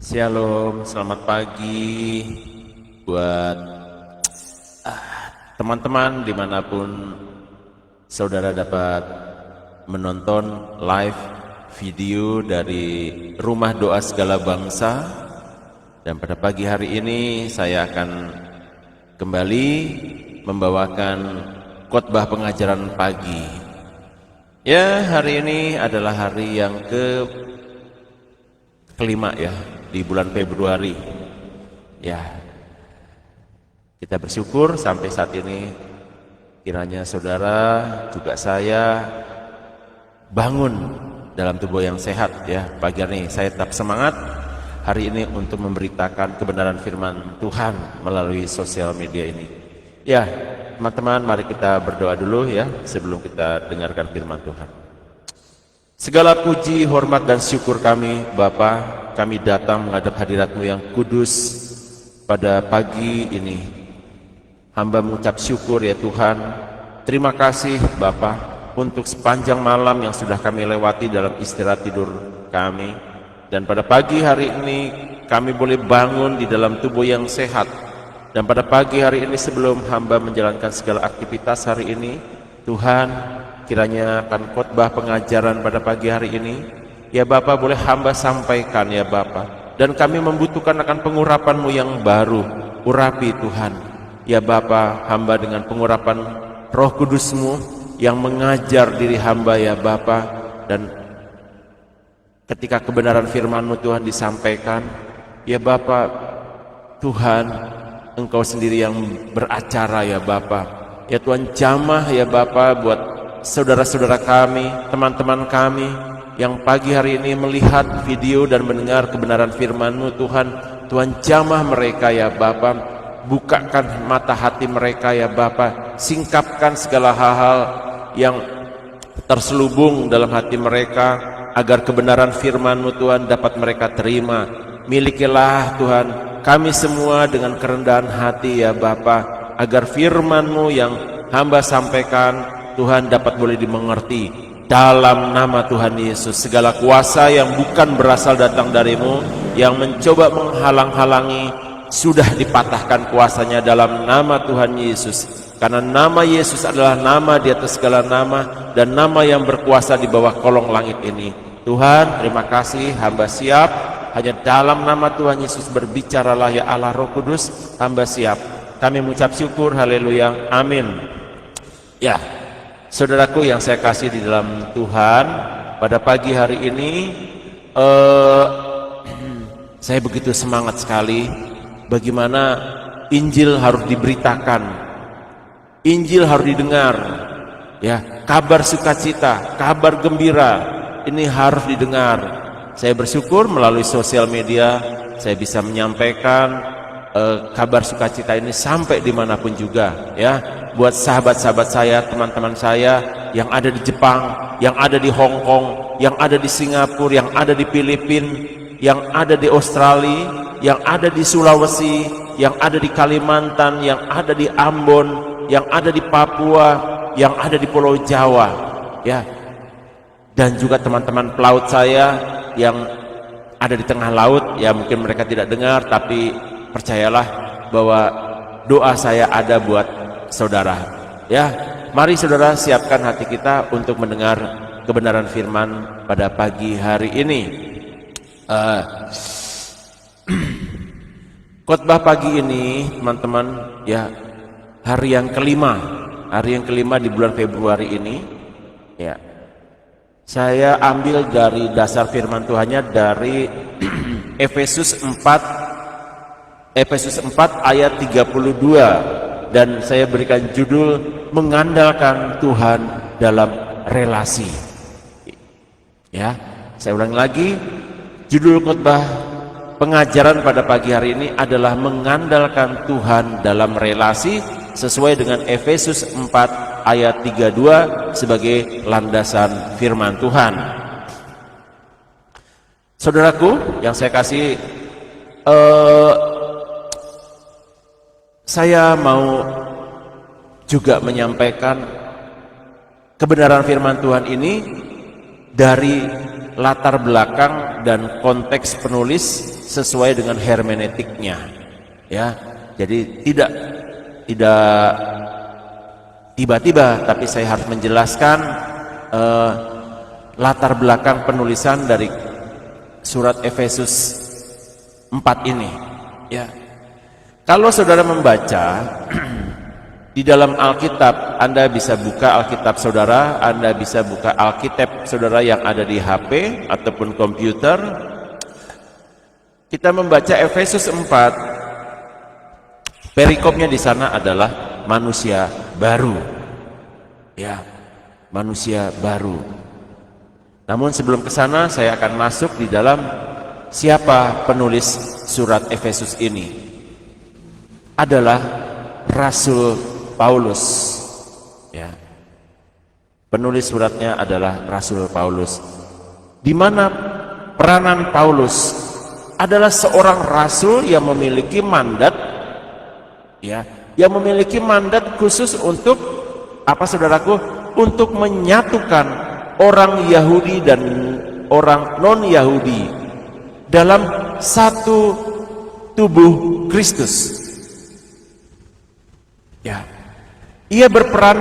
Shalom, selamat pagi buat teman-teman dimanapun saudara dapat menonton live video dari Rumah Doa Segala Bangsa. Dan pada pagi hari ini saya akan kembali membawakan khotbah pengajaran pagi. Ya, hari ini adalah hari yang kelima ya, di bulan Februari. Ya, kita bersyukur sampai saat ini kiranya saudara juga saya bangun dalam tubuh yang sehat ya. Pagi hari ini saya tetap semangat hari ini untuk memberitakan kebenaran firman Tuhan melalui sosial media ini. Ya, teman-teman, mari kita berdoa dulu ya sebelum kita dengarkan firman Tuhan. Segala puji, hormat dan syukur kami Bapa, kami datang menghadap hadirat-Mu yang kudus pada pagi ini. Hamba mengucap syukur ya Tuhan. Terima kasih Bapa untuk sepanjang malam yang sudah kami lewati dalam istirahat tidur kami. Dan pada pagi hari ini kami boleh bangun di dalam tubuh yang sehat. Dan pada pagi hari ini sebelum hamba menjalankan segala aktivitas hari ini, Tuhan, kiranya akan khotbah pengajaran pada pagi hari ini, ya Bapa, boleh hamba sampaikan ya Bapa. Dan kami membutuhkan akan pengurapan-Mu yang baru. Urapi Tuhan. Ya Bapa, hamba dengan pengurapan Roh Kudus-Mu yang mengajar diri hamba ya Bapa. Dan ketika kebenaran firman-Mu Tuhan disampaikan, ya Bapa, Tuhan, Engkau sendiri yang beracara ya Bapa. Ya Tuhan, jamah ya Bapa buat saudara-saudara kami, teman-teman kami yang pagi hari ini melihat video dan mendengar kebenaran firman-Mu Tuhan. Tuhan, jamah mereka ya Bapa, bukakan mata hati mereka ya Bapa, singkapkan segala hal-hal yang terselubung dalam hati mereka agar kebenaran firman-Mu Tuhan dapat mereka terima. Milikilah Tuhan kami semua dengan kerendahan hati ya Bapa, agar firman-Mu yang hamba sampaikan Tuhan dapat boleh dimengerti. Dalam nama Tuhan Yesus, segala kuasa yang bukan berasal datang dari-Mu, yang mencoba menghalang-halangi, sudah dipatahkan kuasanya dalam nama Tuhan Yesus. Karena nama Yesus adalah nama di atas segala nama, dan nama yang berkuasa di bawah kolong langit ini. Tuhan, terima kasih, hamba siap. Hanya dalam nama Tuhan Yesus berbicaralah ya Allah Roh Kudus, hamba siap. Kami mengucap syukur, haleluya, amin. Ya, saudaraku yang saya kasih di dalam Tuhan, pada pagi hari ini saya begitu semangat sekali bagaimana Injil harus diberitakan, Injil harus didengar ya, kabar sukacita, kabar gembira ini harus didengar. Saya bersyukur melalui sosial media saya bisa menyampaikan kabar sukacita ini sampai dimanapun juga ya, buat sahabat-sahabat saya, teman-teman saya yang ada di Jepang, yang ada di Hong Kong, yang ada di Singapura, yang ada di Filipina, yang ada di Australia, yang ada di Sulawesi, yang ada di Kalimantan, yang ada di Ambon, yang ada di Papua, yang ada di Pulau Jawa ya, dan juga teman-teman pelaut saya yang ada di tengah laut ya. Mungkin mereka tidak dengar, tapi percayalah bahwa doa saya ada buat saudara ya. Mari saudara siapkan hati kita untuk mendengar kebenaran firman pada pagi hari ini. Khotbah pagi ini teman-teman ya, hari yang kelima di bulan Februari ini ya. Saya ambil dari dasar firman Tuhannya dari Efesus 4 ayat 32, dan saya berikan judul mengandalkan Tuhan dalam relasi. Ya, saya ulang lagi, judul khotbah pengajaran pada pagi hari ini adalah mengandalkan Tuhan dalam relasi, sesuai dengan Efesus 4 ayat 32 sebagai landasan firman Tuhan. Saudaraku yang saya kasih, saya mau juga menyampaikan kebenaran firman Tuhan ini dari latar belakang dan konteks penulis sesuai dengan hermeneutiknya, ya. Jadi tidak tiba-tiba, tapi saya harus menjelaskan latar belakang penulisan dari surat Efesus 4 ini, ya. Kalau saudara membaca di dalam Alkitab, Anda bisa buka Alkitab saudara, Anda bisa buka Alkitab saudara yang ada di HP ataupun komputer. Kita membaca Efesus 4, perikopnya di sana adalah manusia baru. Ya, manusia baru. Namun sebelum ke sana, saya akan masuk di dalam siapa penulis surat Efesus ini. Adalah Rasul Paulus, ya. Penulis suratnya adalah Rasul Paulus, di mana peranan Paulus adalah seorang rasul yang memiliki mandat, ya, yang memiliki mandat khusus untuk apa, saudaraku? Untuk menyatukan orang Yahudi dan orang non-Yahudi dalam satu tubuh Kristus. Ya, ia berperan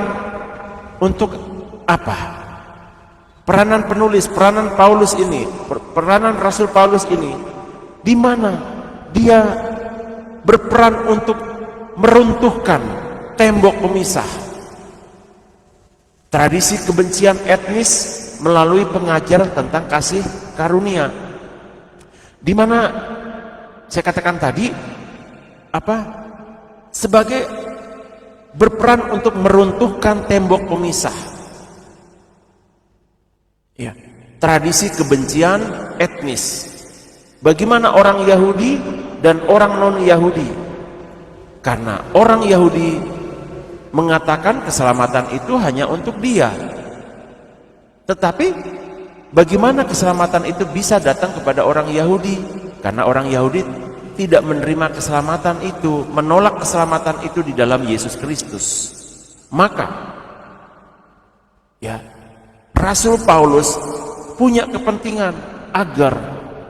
untuk apa? Peranan penulis, peranan Paulus ini, peranan Rasul Paulus ini, di mana dia berperan untuk meruntuhkan tembok pemisah, tradisi kebencian etnis melalui pengajaran tentang kasih karunia, di mana saya katakan tadi apa? Sebagai berperan untuk meruntuhkan tembok pemisah, ya, tradisi kebencian etnis. Bagaimana orang Yahudi dan orang non-Yahudi? Karena orang Yahudi mengatakan keselamatan itu hanya untuk dia, tetapi bagaimana keselamatan itu bisa datang kepada orang Yahudi? Karena orang Yahudi tidak menerima keselamatan itu, menolak keselamatan itu di dalam Yesus Kristus. Maka, ya, Rasul Paulus punya kepentingan agar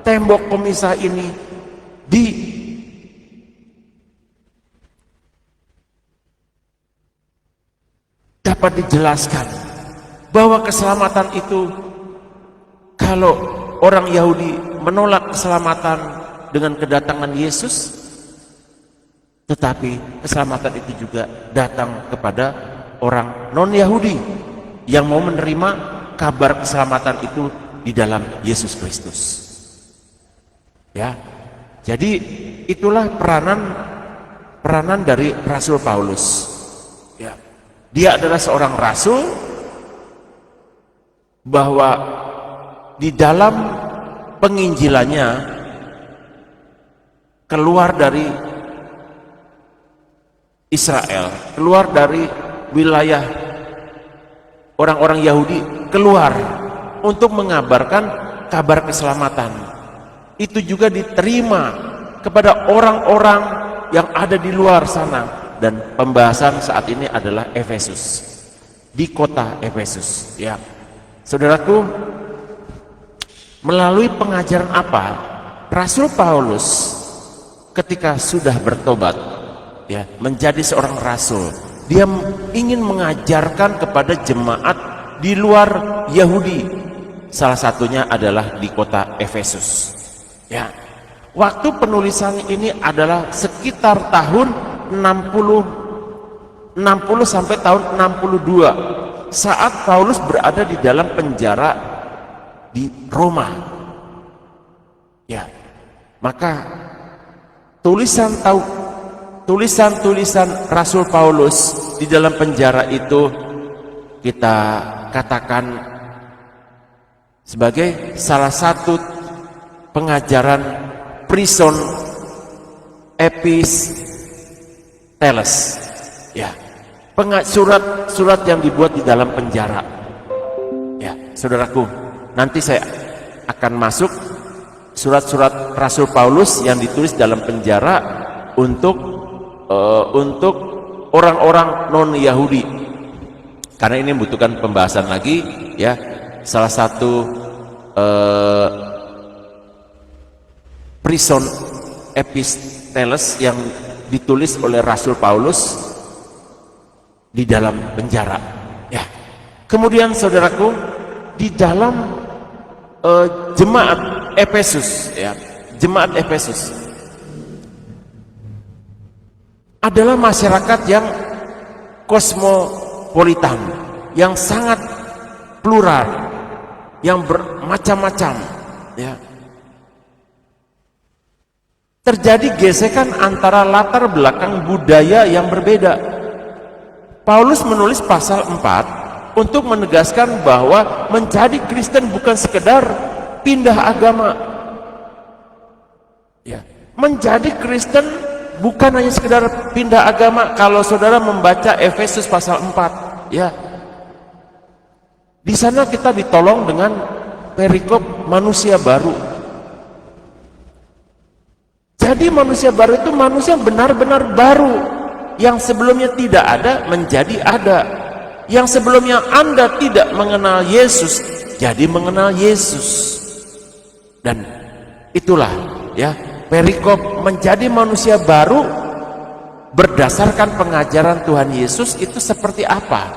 tembok pemisah ini dapat dijelaskan bahwa keselamatan itu, kalau orang Yahudi menolak keselamatan dengan kedatangan Yesus, tetapi keselamatan itu juga datang kepada orang non-Yahudi yang mau menerima kabar keselamatan itu di dalam Yesus Kristus. Ya, jadi itulah peranan dari Rasul Paulus. Ya, dia adalah seorang rasul, bahwa di dalam penginjilannya keluar dari Israel, keluar dari wilayah orang-orang Yahudi, keluar untuk mengabarkan kabar keselamatan. Itu juga diterima kepada orang-orang yang ada di luar sana, dan pembahasan saat ini adalah Efesus, di kota Efesus, ya. Saudaraku, melalui pengajaran apa Rasul Paulus ketika sudah bertobat, ya, menjadi seorang rasul, dia ingin mengajarkan kepada jemaat di luar Yahudi. Salah satunya adalah di kota Efesus. Ya, waktu penulisan ini adalah sekitar tahun 60 sampai tahun 62, saat Paulus berada di dalam penjara di Roma. Ya, maka tulisan-tulisan Rasul Paulus di dalam penjara itu kita katakan sebagai salah satu pengajaran prison epistles, ya, surat yang dibuat di dalam penjara. Ya, saudaraku, nanti saya akan masuk surat-surat Rasul Paulus yang ditulis dalam penjara untuk orang-orang non-Yahudi, karena ini membutuhkan pembahasan lagi, ya. Salah satu eh, prison episteles yang ditulis oleh Rasul Paulus di dalam penjara. Ya. Kemudian saudaraku, di dalam jemaat Efesus, ya, jemaat Efesus adalah masyarakat yang kosmopolitan, yang sangat plural, yang bermacam-macam, ya. Terjadi gesekan antara latar belakang budaya yang berbeda. Paulus menulis pasal 4 untuk menegaskan bahwa menjadi Kristen bukan sekedar pindah agama. Ya, menjadi Kristen bukan hanya sekedar pindah agama. Kalau saudara membaca Efesus pasal 4, ya, di sana kita ditolong dengan perikop manusia baru. Jadi manusia baru itu manusia benar-benar baru, yang sebelumnya tidak ada menjadi ada, yang sebelumnya Anda tidak mengenal Yesus jadi mengenal Yesus. Dan itulah, ya, perikop menjadi manusia baru berdasarkan pengajaran Tuhan Yesus itu seperti apa.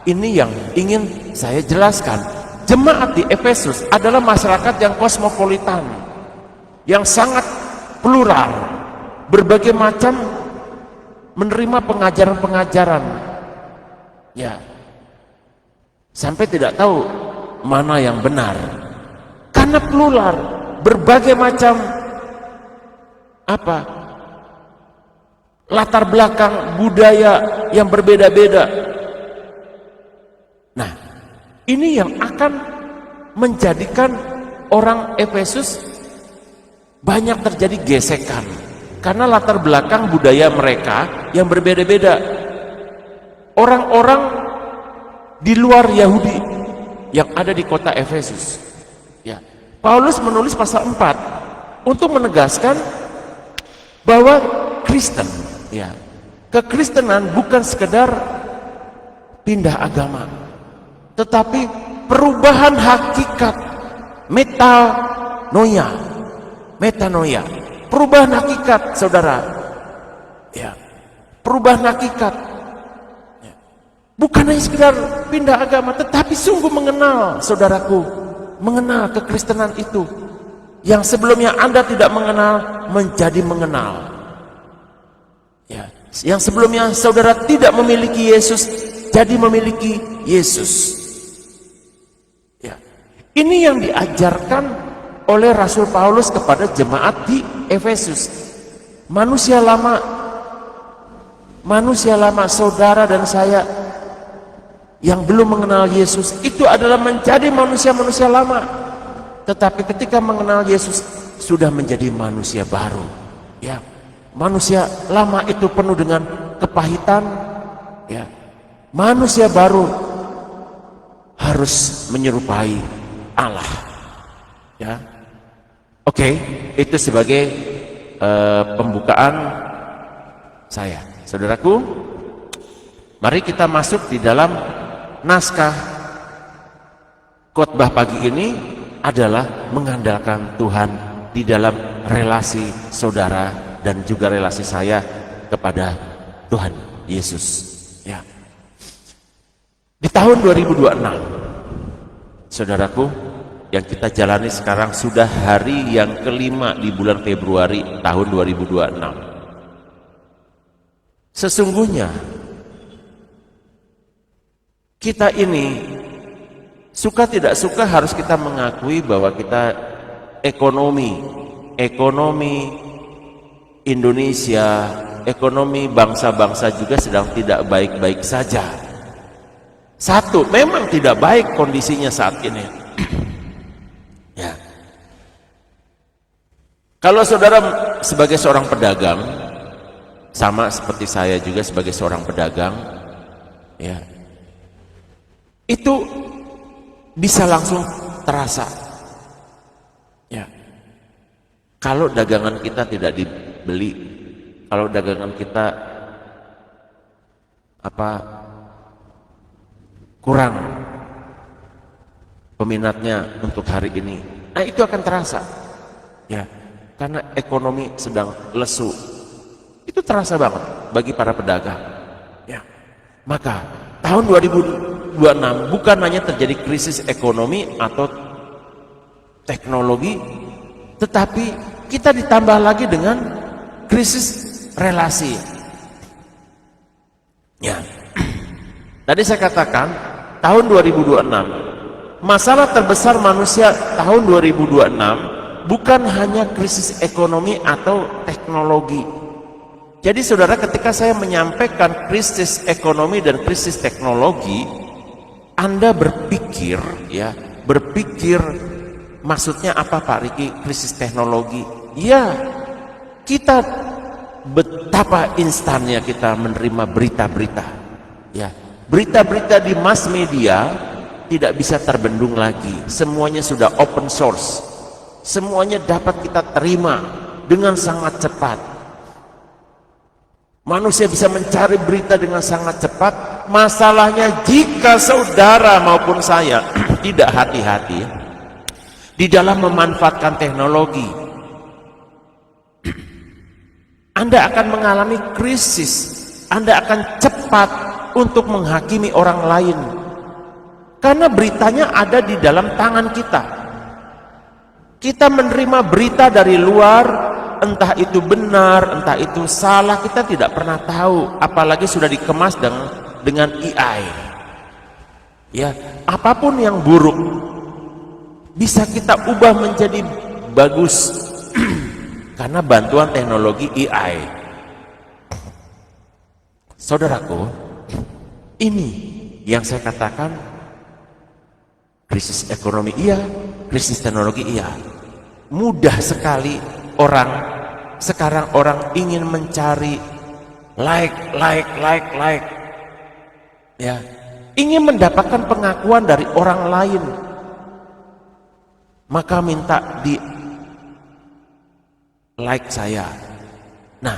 Ini yang ingin saya jelaskan. Jemaat di Efesus adalah masyarakat yang kosmopolitan, yang sangat plural, berbagai macam menerima pengajaran-pengajaran, ya, sampai tidak tahu mana yang benar karena plural, berbagai macam apa latar belakang budaya yang berbeda-beda. Nah, ini yang akan menjadikan orang Efesus banyak terjadi gesekan karena latar belakang budaya mereka yang berbeda-beda. Orang-orang di luar Yahudi yang ada di kota Efesus, ya, Paulus menulis pasal 4 untuk menegaskan bahwa Kristen, ya, kekristenan bukan sekedar pindah agama, tetapi perubahan hakikat, metanoia, perubahan hakikat, saudara, ya, perubahan hakikat, ya. Bukan hanya sekedar pindah agama, tetapi sungguh mengenal, saudaraku, mengenal kekristenan itu, yang sebelumnya Anda tidak mengenal menjadi mengenal, ya, yang sebelumnya saudara tidak memiliki Yesus jadi memiliki Yesus, ya. Ini yang diajarkan oleh Rasul Paulus kepada jemaat di Efesus. Manusia lama saudara dan saya yang belum mengenal Yesus itu adalah menjadi manusia-manusia lama. Tetapi ketika mengenal Yesus sudah menjadi manusia baru, ya. Manusia lama itu penuh dengan kepahitan, ya. Manusia baru harus menyerupai Allah, ya. Oke, itu sebagai pembukaan saya. Saudaraku, mari kita masuk di dalam naskah khotbah pagi ini adalah mengandalkan Tuhan di dalam relasi saudara dan juga relasi saya kepada Tuhan Yesus, ya. Di tahun 2026, saudaraku, yang kita jalani sekarang sudah hari yang kelima di bulan Februari tahun 2026. Sesungguhnya kita ini suka tidak suka harus kita mengakui bahwa kita ekonomi Indonesia, ekonomi bangsa-bangsa juga sedang tidak baik-baik saja. Satu, memang tidak baik kondisinya saat ini. Ya. Kalau saudara sebagai seorang pedagang, sama seperti saya juga sebagai seorang pedagang, ya, itu bisa langsung terasa, ya. Kalau dagangan kita tidak dibeli, kalau dagangan kita kurang peminatnya untuk hari ini. Nah, itu akan terasa. Ya, karena ekonomi sedang lesu. Itu terasa banget bagi para pedagang. Ya. Maka tahun 2026 bukan hanya terjadi krisis ekonomi atau teknologi, tetapi kita ditambah lagi dengan krisis relasi. Ya. Tadi saya katakan tahun 2026 masalah terbesar manusia tahun 2026 bukan hanya krisis ekonomi atau teknologi. Jadi saudara, ketika saya menyampaikan krisis ekonomi dan krisis teknologi, Anda berpikir, ya, berpikir maksudnya apa Pak Riki, krisis teknologi? Ya, kita betapa instannya kita menerima berita-berita. Ya, berita-berita di mass media tidak bisa terbendung lagi. Semuanya sudah open source. Semuanya dapat kita terima dengan sangat cepat. Manusia bisa mencari berita dengan sangat cepat. Masalahnya jika saudara maupun saya tidak hati-hati di dalam memanfaatkan teknologi, Anda akan mengalami krisis. Anda akan cepat untuk menghakimi orang lain. Karena beritanya ada di dalam tangan kita. Kita menerima berita dari luar, entah itu benar, entah itu salah, kita tidak pernah tahu, apalagi sudah dikemas dengan AI. Ya, apapun yang buruk bisa kita ubah menjadi bagus karena bantuan teknologi AI. Saudaraku, ini yang saya katakan krisis ekonomi iya, krisis teknologi iya. Mudah sekali sekarang orang ingin mencari like, ya, ingin mendapatkan pengakuan dari orang lain, maka minta di like saya. Nah,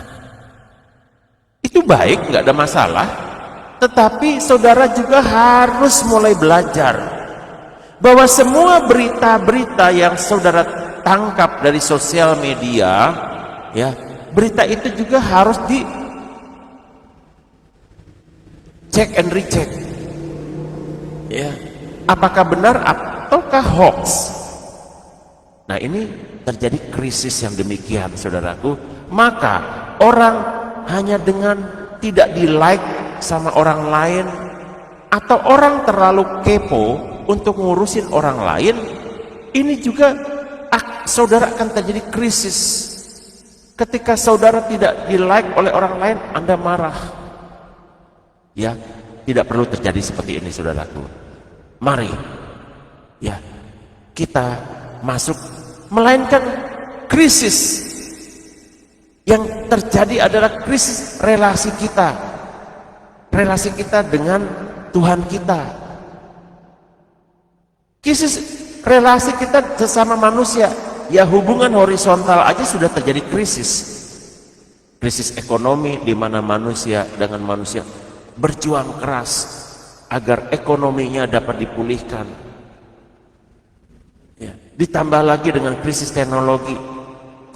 itu baik, nggak ada masalah, tetapi saudara juga harus mulai belajar bahwa semua berita-berita yang saudara tangkap dari sosial media, ya, berita itu juga harus di check and recheck, ya, apakah benar ataukah hoax. Nah, ini terjadi krisis yang demikian, saudaraku. Maka orang hanya dengan tidak di like sama orang lain, atau orang terlalu kepo untuk ngurusin orang lain, ini juga saudara akan terjadi krisis. Ketika saudara tidak di like oleh orang lain, Anda marah. Ya, tidak perlu terjadi seperti ini, saudaraku. Mari, ya, kita masuk, melainkan krisis yang terjadi adalah krisis relasi kita dengan Tuhan kita, krisis relasi kita sesama manusia. Ya, hubungan horizontal aja sudah terjadi krisis ekonomi, di mana manusia dengan manusia berjuang keras agar ekonominya dapat dipulihkan. Ya, ditambah lagi dengan krisis teknologi.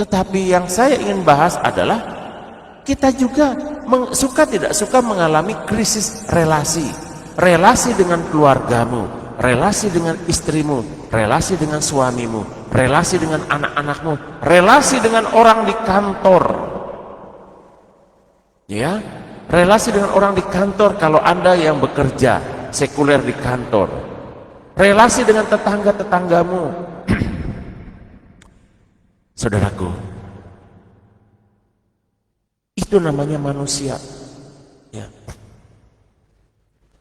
Tetapi yang saya ingin bahas adalah kita juga suka tidak suka mengalami krisis relasi dengan keluargamu, relasi dengan istrimu, relasi dengan suamimu, relasi dengan anak-anakmu, relasi dengan orang di kantor. Ya, relasi dengan orang di kantor kalau Anda yang bekerja sekuler di kantor. Relasi dengan tetangga-tetanggamu. Saudaraku, itu namanya manusia, ya,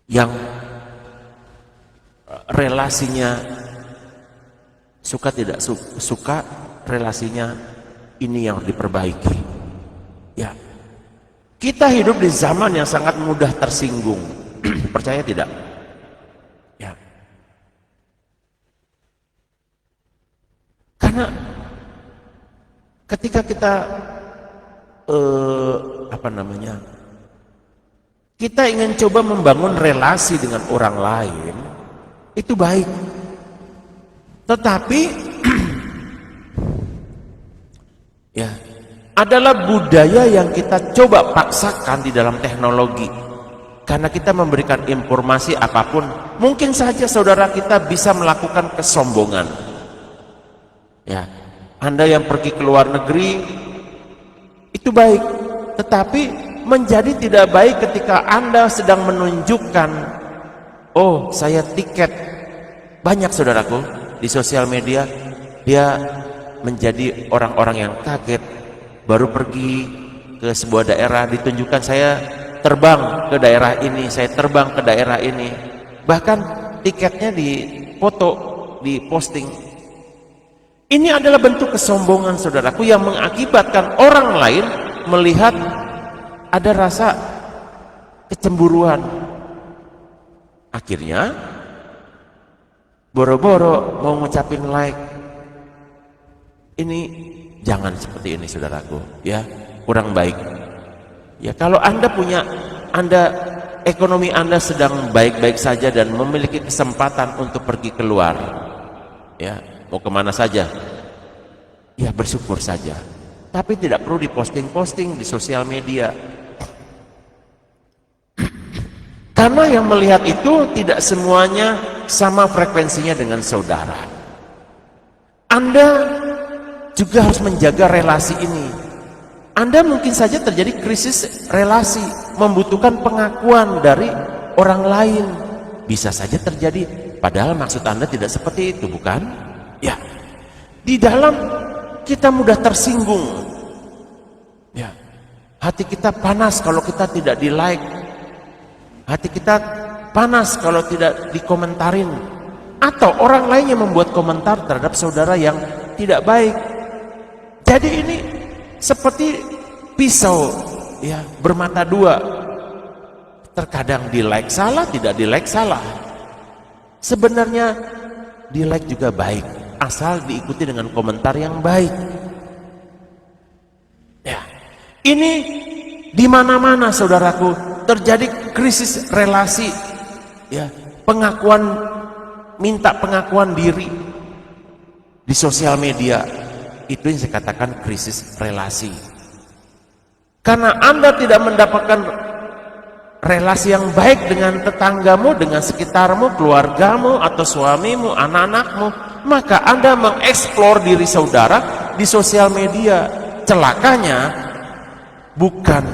yang relasinya suka tidak suka, relasinya ini yang diperbaiki. Ya, kita hidup di zaman yang sangat mudah tersinggung. Percaya tidak? Ya, karena ketika kita kita ingin coba membangun relasi dengan orang lain, itu baik. Tetapi ya, adalah budaya yang kita coba paksakan di dalam teknologi. Karena kita memberikan informasi apapun, mungkin saja saudara kita bisa melakukan kesombongan. Ya, Anda yang pergi ke luar negeri itu baik, tetapi menjadi tidak baik ketika Anda sedang menunjukkan, oh saya tiket. Banyak saudaraku di sosial media, dia menjadi orang-orang yang kaget, baru pergi ke sebuah daerah ditunjukkan saya terbang ke daerah ini, saya terbang ke daerah ini, bahkan tiketnya dipoto, diposting. Ini adalah bentuk kesombongan saudaraku yang mengakibatkan orang lain melihat ada rasa kecemburuan. Akhirnya boro-boro mau ngucapin like. Ini jangan seperti ini saudaraku, ya, kurang baik. Ya, kalau ekonomi Anda sedang baik-baik saja dan memiliki kesempatan untuk pergi keluar, ya, mau kemana saja, ya bersyukur saja. Tapi tidak perlu diposting-posting di sosial media. Karena yang melihat itu tidak semuanya sama frekuensinya dengan saudara. Anda juga harus menjaga relasi ini. Anda mungkin saja terjadi krisis relasi, membutuhkan pengakuan dari orang lain. Bisa saja terjadi, padahal maksud Anda tidak seperti itu, bukan? Ya, di dalam kita mudah tersinggung. Ya, hati kita panas kalau kita tidak di like. Hati kita panas kalau tidak dikomentarin. Atau orang lain yang membuat komentar terhadap saudara yang tidak baik. Jadi ini seperti pisau, ya, bermata dua. Terkadang di like salah, tidak di like salah. Sebenarnya di like juga baik, asal diikuti dengan komentar yang baik. Ya, ini di mana-mana saudaraku terjadi krisis relasi, ya, minta pengakuan diri di sosial media. Itu yang saya katakan krisis relasi. Karena Anda tidak mendapatkan relasi yang baik dengan tetanggamu, dengan sekitarmu, keluargamu, atau suamimu, anak-anakmu, maka Anda mengeksplor diri saudara di sosial media. Celakanya bukan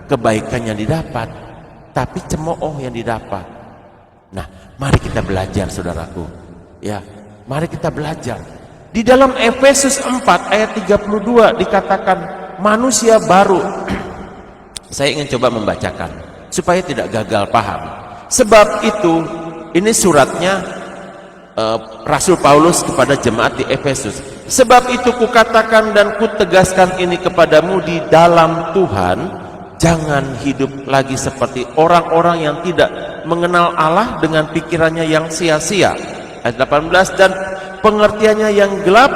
kebaikan yang didapat, tapi cemooh yang didapat. Nah, mari kita belajar saudaraku. Ya, mari kita belajar. Di dalam Efesus 4 ayat 32 dikatakan manusia baru. Saya ingin coba membacakan supaya tidak gagal paham. Sebab itu, ini suratnya Rasul Paulus kepada jemaat di Efesus. Sebab itu kukatakan dan kutegaskan ini kepadamu di dalam Tuhan, jangan hidup lagi seperti orang-orang yang tidak mengenal Allah dengan pikirannya yang sia-sia. Ayat 18, dan pengertiannya yang gelap,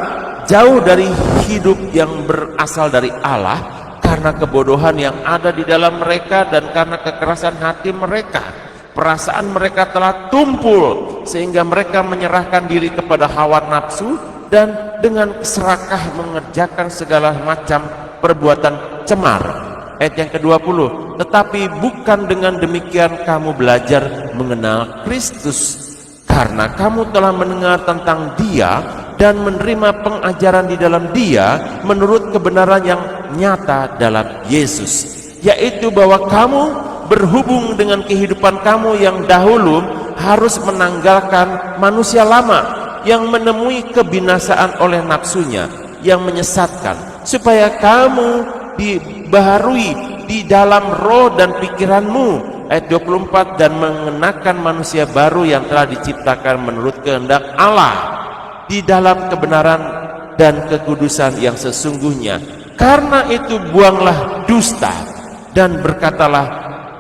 jauh dari hidup yang berasal dari Allah, karena kebodohan yang ada di dalam mereka dan karena kekerasan hati mereka. Perasaan mereka telah tumpul sehingga mereka menyerahkan diri kepada hawa nafsu dan dengan serakah mengerjakan segala macam perbuatan cemar. Ayat yang ke-20, tetapi bukan dengan demikian kamu belajar mengenal Kristus, karena kamu telah mendengar tentang Dia dan menerima pengajaran di dalam Dia menurut kebenaran yang nyata dalam Yesus, yaitu bahwa kamu berhubung dengan kehidupan kamu yang dahulu harus menanggalkan manusia lama yang menemui kebinasaan oleh nafsunya yang menyesatkan, supaya kamu dibaharui di dalam roh dan pikiranmu. Ayat 24, dan mengenakan manusia baru yang telah diciptakan menurut kehendak Allah di dalam kebenaran dan kekudusan yang sesungguhnya. Karena itu buanglah dusta dan berkatalah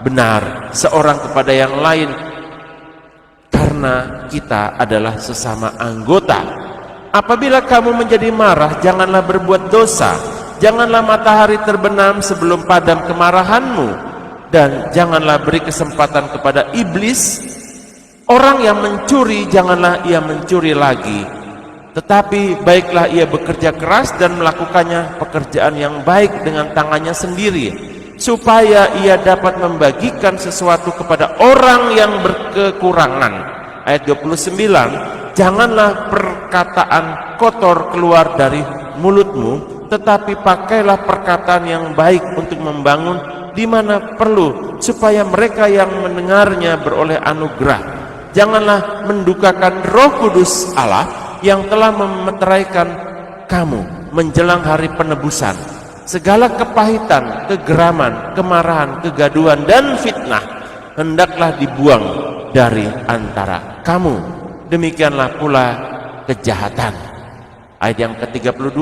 benar seorang kepada yang lain, karena kita adalah sesama anggota. Apabila kamu menjadi marah, janganlah berbuat dosa. Janganlah matahari terbenam sebelum padam kemarahanmu, dan janganlah beri kesempatan kepada iblis. Orang yang mencuri, janganlah ia mencuri lagi, tetapi baiklah ia bekerja keras dan melakukannya pekerjaan yang baik dengan tangannya sendiri, supaya ia dapat membagikan sesuatu kepada orang yang berkekurangan. Ayat 29, janganlah perkataan kotor keluar dari mulutmu, tetapi pakailah perkataan yang baik untuk membangun di mana perlu, supaya mereka yang mendengarnya beroleh anugerah. Janganlah mendukakan Roh Kudus Allah yang telah memeteraikan kamu menjelang hari penebusan. Segala kepahitan, kegeraman, kemarahan, kegaduhan, dan fitnah hendaklah dibuang dari antara kamu. Demikianlah pula kejahatan. Ayat yang ke-32,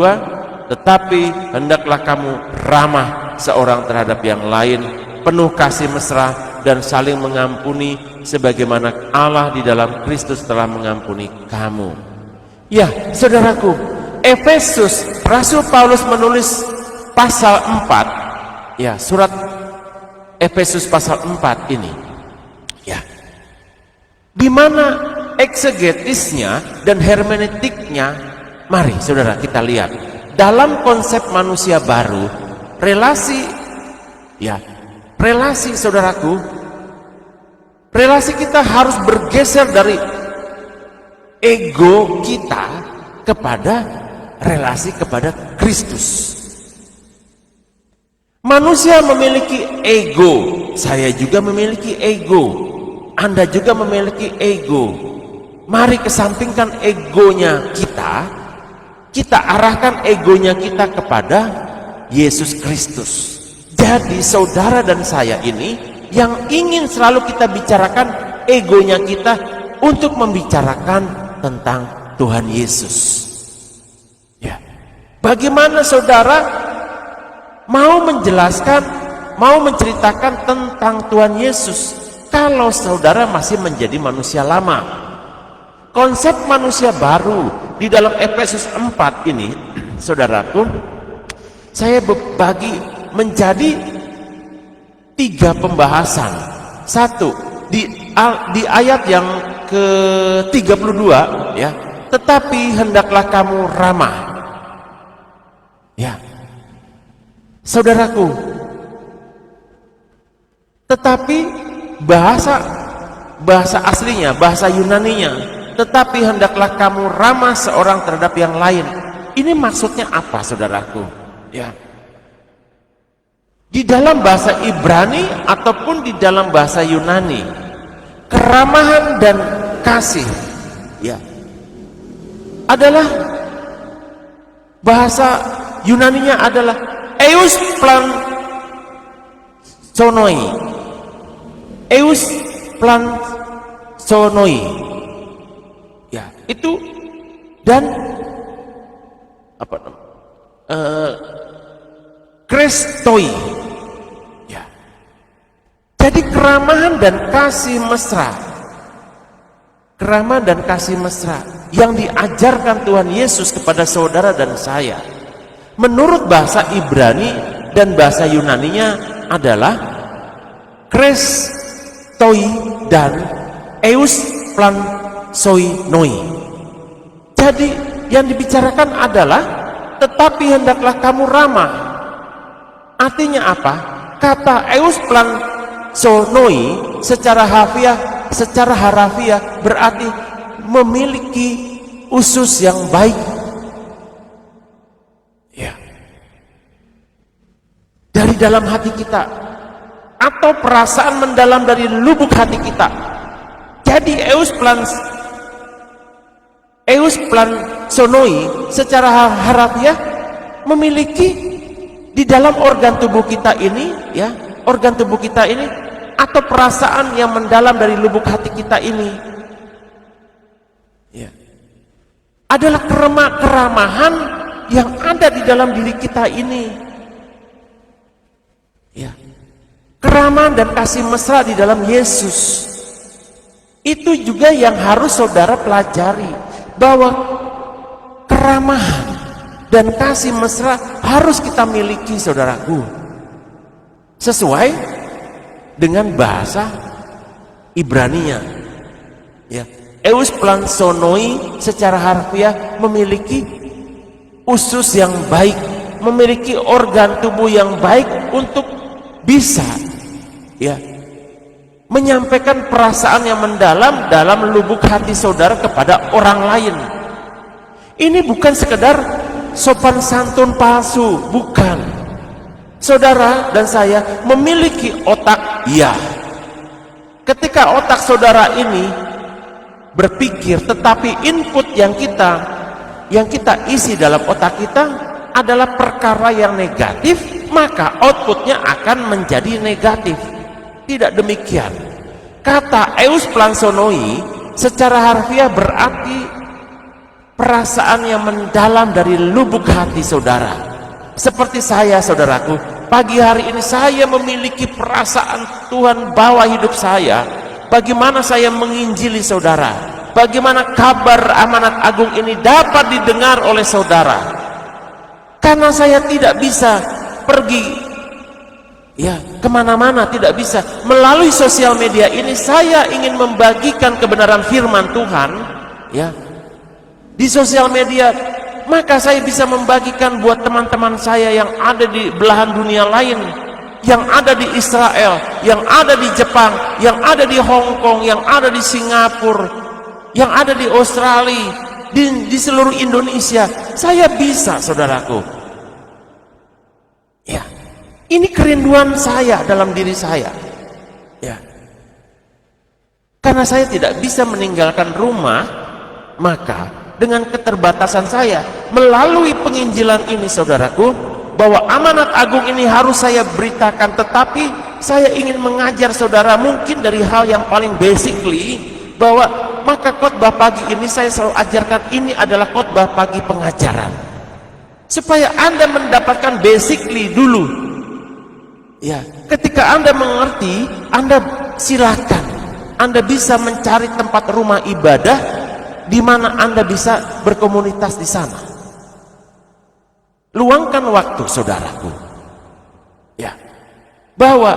tetapi hendaklah kamu ramah seorang terhadap yang lain, penuh kasih mesra dan saling mengampuni, sebagaimana Allah di dalam Kristus telah mengampuni kamu. Ya, saudaraku, Efesus, Rasul Paulus menulis pasal 4, ya, surat Efesus pasal 4 ini, ya, di mana eksegetisnya dan hermeneutiknya, mari saudara kita lihat. Dalam konsep manusia baru, relasi, ya, relasi saudaraku, relasi kita harus bergeser dari ego kita kepada relasi kepada Kristus. Manusia memiliki ego, saya juga memiliki ego, Anda juga memiliki ego. Mari kesampingkan egonya kita arahkan egonya kita kepada Yesus Kristus. Jadi saudara dan saya ini yang ingin selalu kita bicarakan egonya kita untuk membicarakan tentang Tuhan Yesus. Ya. Bagaimana saudara mau menjelaskan, mau menceritakan tentang Tuhan Yesus kalau saudara masih menjadi manusia lama? Konsep manusia baru di dalam Efesus 4 ini, saudaraku, saya bagi menjadi 3 pembahasan. Satu, di ayat yang ke-32, ya, tetapi hendaklah kamu ramah. Ya. Saudaraku, tetapi bahasa aslinya, bahasa Yunaninya, tetapi hendaklah kamu ramah seorang terhadap yang lain. Ini maksudnya apa, saudaraku? Ya. Di dalam bahasa Ibrani ataupun di dalam bahasa Yunani, keramahan dan kasih, ya, adalah bahasa Yunaninya adalah eus plan sonoi, eus plan sonoi. Ya, itu dan apa kristoi. Ya. Jadi keramahan dan kasih mesra. Keramahan dan kasih mesra yang diajarkan Tuhan Yesus kepada saudara dan saya. Menurut bahasa Ibrani dan bahasa Yunaninya adalah kristoi dan eus plan soinoi. Jadi yang dibicarakan adalah tetapi hendaklah kamu ramah. Artinya apa? Kata eus plan sonoi secara harafiah berarti memiliki usus yang baik. Ya. Dari dalam hati kita atau perasaan mendalam dari lubuk hati kita. Jadi eus plan sonoi secara harafiah memiliki di dalam organ tubuh kita ini, ya, organ tubuh kita ini atau perasaan yang mendalam dari lubuk hati kita ini, ya, adalah keramahan yang ada di dalam diri kita ini, ya, keramahan dan kasih mesra di dalam Yesus. Itu juga yang harus saudara pelajari, bahwa keramahan dan kasih mesra harus kita miliki, saudaraku, sesuai dengan bahasa Ibraninya, ya, Eusplansonoi secara harfiah memiliki usus yang baik, memiliki organ tubuh yang baik untuk bisa ya menyampaikan perasaan yang mendalam dalam lubuk hati saudara kepada orang lain. Ini bukan sekedar sopan santun palsu, bukan. Saudara dan saya memiliki otak, ya. Ketika otak saudara ini berpikir, tetapi input yang kita isi dalam otak kita adalah perkara yang negatif, maka outputnya akan menjadi negatif. Tidak demikian. Kata eusplansonoi secara harfiah berarti perasaan yang mendalam dari lubuk hati saudara. Seperti saya, saudaraku, pagi hari ini saya memiliki perasaan Tuhan bawa hidup saya. Bagaimana saya menginjili saudara, bagaimana kabar amanat agung ini dapat didengar oleh saudara. Karena saya tidak bisa pergi ya kemana-mana, tidak bisa melalui sosial media ini. Saya ingin membagikan kebenaran firman Tuhan ya di sosial media, maka saya bisa membagikan buat teman-teman saya yang ada di belahan dunia lain, yang ada di Israel, yang ada di Jepang, yang ada di Hong Kong, yang ada di Singapura, yang ada di Australia, di seluruh Indonesia. Saya bisa, saudaraku. Ya, ini kerinduan saya dalam diri saya. Ya, karena saya tidak bisa meninggalkan rumah, maka dengan keterbatasan saya melalui penginjilan ini, saudaraku, bahwa amanat agung ini harus saya beritakan. Tetapi saya ingin mengajar saudara mungkin dari hal yang paling basically, bahwa maka khotbah pagi ini saya selalu ajarkan ini adalah khotbah pagi pengajaran, supaya Anda mendapatkan basically dulu ya. Ketika Anda mengerti, Anda silakan Anda bisa mencari tempat rumah ibadah di mana Anda bisa berkomunitas di sana. Luangkan waktu, saudaraku. Ya. Bahwa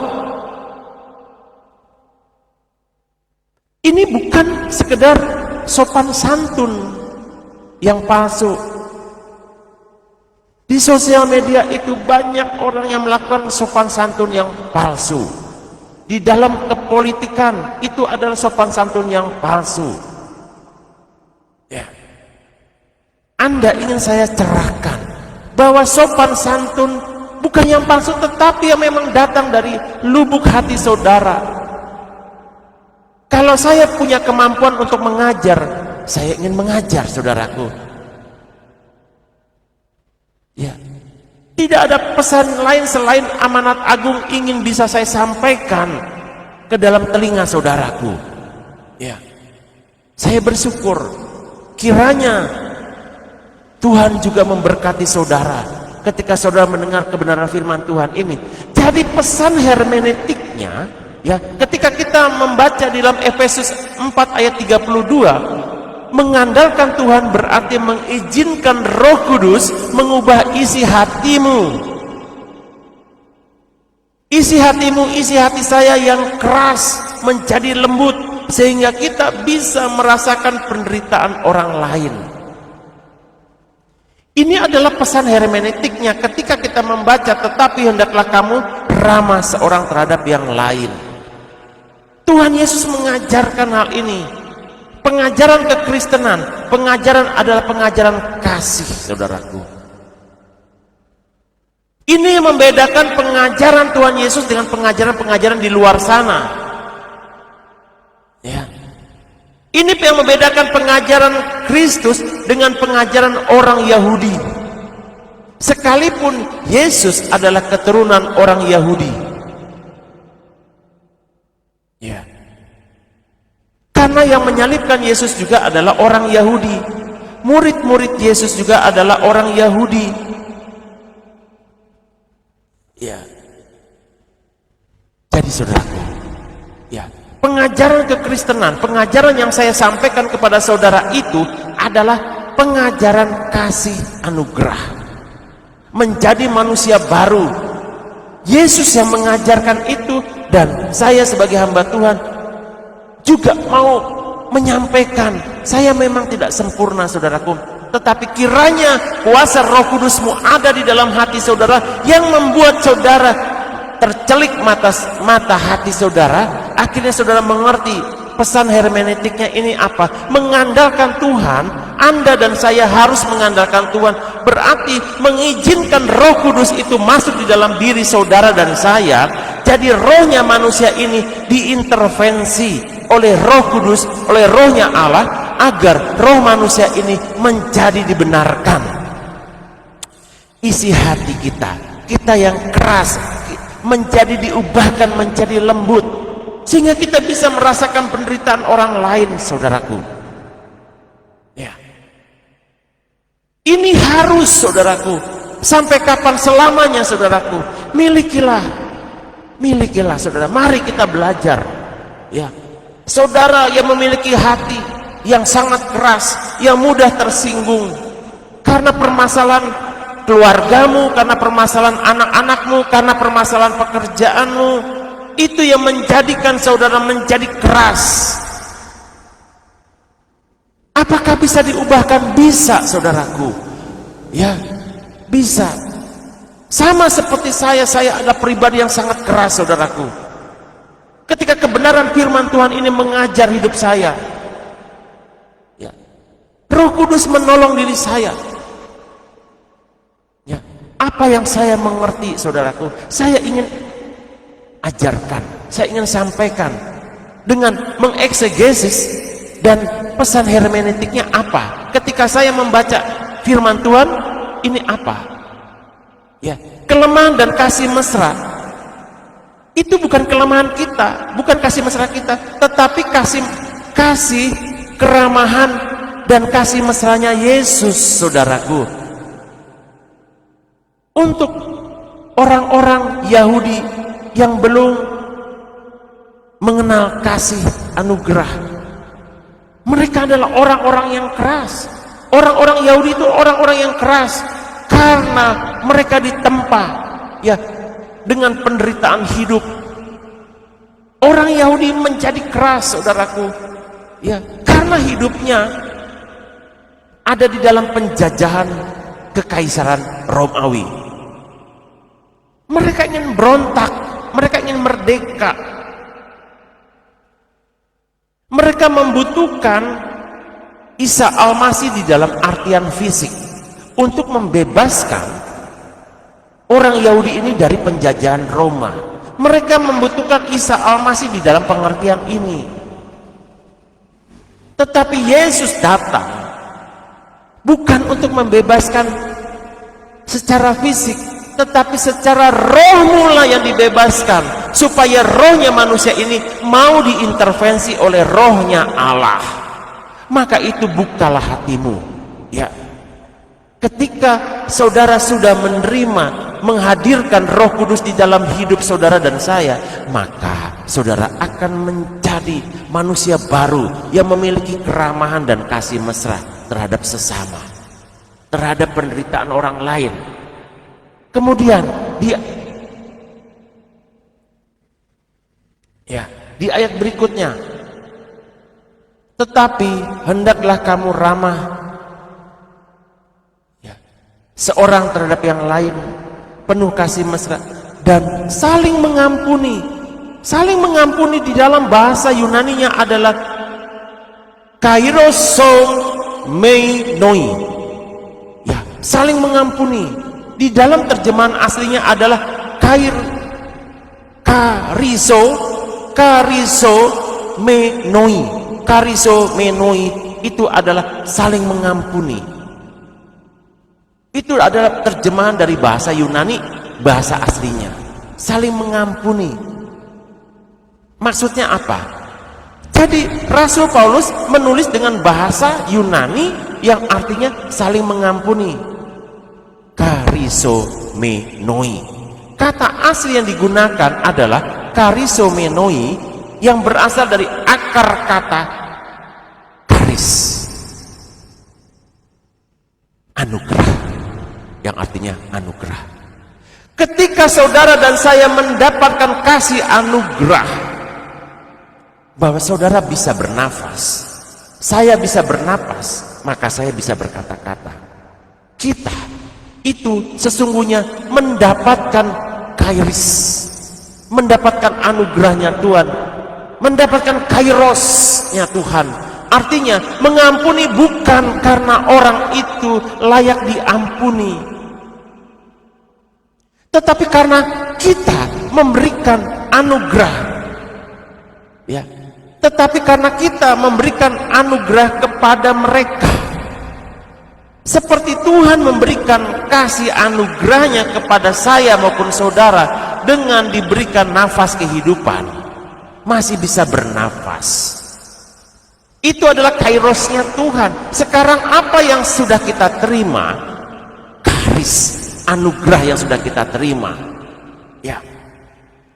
ini bukan sekedar sopan santun yang palsu. Di sosial media itu banyak orang yang melakukan sopan santun yang palsu. Di dalam kepolitikan itu adalah sopan santun yang palsu. Ya. Anda ingin saya cerahkan bahwa sopan santun bukan yang palsu, tetapi yang memang datang dari lubuk hati saudara. Kalau saya punya kemampuan untuk mengajar, saya ingin mengajar, saudaraku. Ya, tidak ada pesan lain selain amanat agung ingin bisa saya sampaikan ke dalam telinga saudaraku. Ya, saya bersyukur. Kiranya Tuhan juga memberkati saudara ketika saudara mendengar kebenaran firman Tuhan ini. Jadi pesan hermeneutiknya ya, ketika kita membaca di dalam Efesus 4 ayat 32, mengandalkan Tuhan berarti mengizinkan Roh Kudus mengubah isi hatimu. Isi hatimu, isi hati saya yang keras menjadi lembut, sehingga kita bisa merasakan penderitaan orang lain. Ini adalah pesan hermeneutiknya ketika kita membaca, tetapi hendaklah kamu ramah seorang terhadap yang lain. Tuhan Yesus mengajarkan hal ini. Pengajaran kekristenan, pengajaran adalah pengajaran kasih, saudaraku. Ini yang membedakan pengajaran Tuhan Yesus dengan pengajaran-pengajaran di luar sana. Ya. Ini yang membedakan pengajaran Kristus dengan pengajaran orang Yahudi. Sekalipun Yesus adalah keturunan orang Yahudi. Ya. Karena yang menyalibkan Yesus juga adalah orang Yahudi. Murid-murid Yesus juga adalah orang Yahudi. Ya. Jadi saudaraku, ya, pengajaran kekristenan, pengajaran yang saya sampaikan kepada saudara itu adalah pengajaran kasih anugerah. Menjadi manusia baru. Yesus yang mengajarkan itu, dan saya sebagai hamba Tuhan juga mau menyampaikan, saya memang tidak sempurna saudaraku, tetapi kiranya kuasa Roh Kudus-Mu ada di dalam hati saudara, yang membuat saudara tercelik mata hati saudara, akhirnya saudara mengerti pesan hermeneutiknya ini apa. Mengandalkan Tuhan, Anda dan saya harus mengandalkan Tuhan, berarti mengizinkan Roh Kudus itu masuk di dalam diri saudara dan saya. Jadi rohnya manusia ini diintervensi oleh Roh Kudus, oleh rohnya Allah, agar roh manusia ini menjadi dibenarkan. Isi hati kita yang keras menjadi diubahkan menjadi lembut, sehingga kita bisa merasakan penderitaan orang lain saudaraku. Ya, ini harus saudaraku, sampai kapan selamanya saudaraku. Milikilah saudara, mari kita belajar. Ya, saudara yang memiliki hati yang sangat keras, yang mudah tersinggung karena permasalahan keluargamu, karena permasalahan anak-anakmu, karena permasalahan pekerjaanmu, itu yang menjadikan saudara menjadi keras. Apakah bisa diubahkan? Bisa saudaraku. Ya, bisa. Sama seperti saya adalah pribadi yang sangat keras saudaraku. Ketika kebenaran firman Tuhan ini mengajar hidup saya, ya, Roh Kudus menolong diri saya. Ya, apa yang saya mengerti saudaraku, saya ingin ajarkan, saya ingin sampaikan dengan mengeksegesis dan pesan hermeneutiknya apa. Ketika saya membaca firman Tuhan, ini apa? Ya, kelemahan dan kasih mesra itu bukan kelemahan kita, bukan kasih mesra kita, tetapi kasih keramahan dan kasih mesranya Yesus saudaraku. Untuk orang-orang Yahudi yang belum mengenal kasih anugerah, mereka adalah orang-orang yang keras. Orang-orang Yahudi itu orang-orang yang keras karena mereka ditempa ya dengan penderitaan hidup. Orang Yahudi menjadi keras saudaraku, ya, karena hidupnya ada di dalam penjajahan kekaisaran Romawi. Mereka ingin berontak, mereka ingin merdeka. Mereka membutuhkan Isa Al-Masih di dalam artian fisik untuk membebaskan orang Yahudi ini dari penjajahan Roma. Mereka membutuhkan Isa Al-Masih di dalam pengertian ini. Tetapi Yesus datang bukan untuk membebaskan secara fisik, tetapi secara roh mula yang dibebaskan, supaya rohnya manusia ini mau diintervensi oleh rohnya Allah. Maka itu bukalah hatimu, ya. Ketika saudara sudah menerima, menghadirkan Roh Kudus di dalam hidup saudara dan saya, maka saudara akan menjadi manusia baru yang memiliki keramahan dan kasih mesra terhadap sesama, terhadap penderitaan orang lain. Kemudian di ayat berikutnya, tetapi hendaklah kamu ramah seorang terhadap yang lain, penuh kasih mesra dan saling mengampuni. Saling mengampuni di dalam bahasa Yunaninya adalah kairosomenoi. Ya, saling mengampuni. Di dalam terjemahan aslinya adalah karisomenoi. Karisomenoi itu adalah saling mengampuni. Itu adalah terjemahan dari bahasa Yunani, bahasa aslinya. Saling mengampuni. Maksudnya apa? Jadi Rasul Paulus menulis dengan bahasa Yunani yang artinya saling mengampuni. Karisomenoi. Kata asli yang digunakan adalah karisomenoi yang berasal dari akar kata karis, anugerah, yang artinya anugerah. Ketika saudara dan saya mendapatkan kasih anugerah, bahwa saudara bisa bernafas, saya bisa bernapas, maka saya bisa berkata-kata. Kita itu sesungguhnya mendapatkan kairos, mendapatkan anugerahnya Tuhan, mendapatkan kairosnya Tuhan. Artinya mengampuni bukan karena orang itu layak diampuni, tetapi karena kita memberikan anugerah, ya. Tetapi karena kita memberikan anugerah kepada mereka, seperti Tuhan memberikan kasih anugerahnya kepada saya maupun saudara dengan diberikan nafas kehidupan, masih bisa bernafas. Itu adalah kairosnya Tuhan. Sekarang apa yang sudah kita terima? Karis, anugerah yang sudah kita terima. Ya,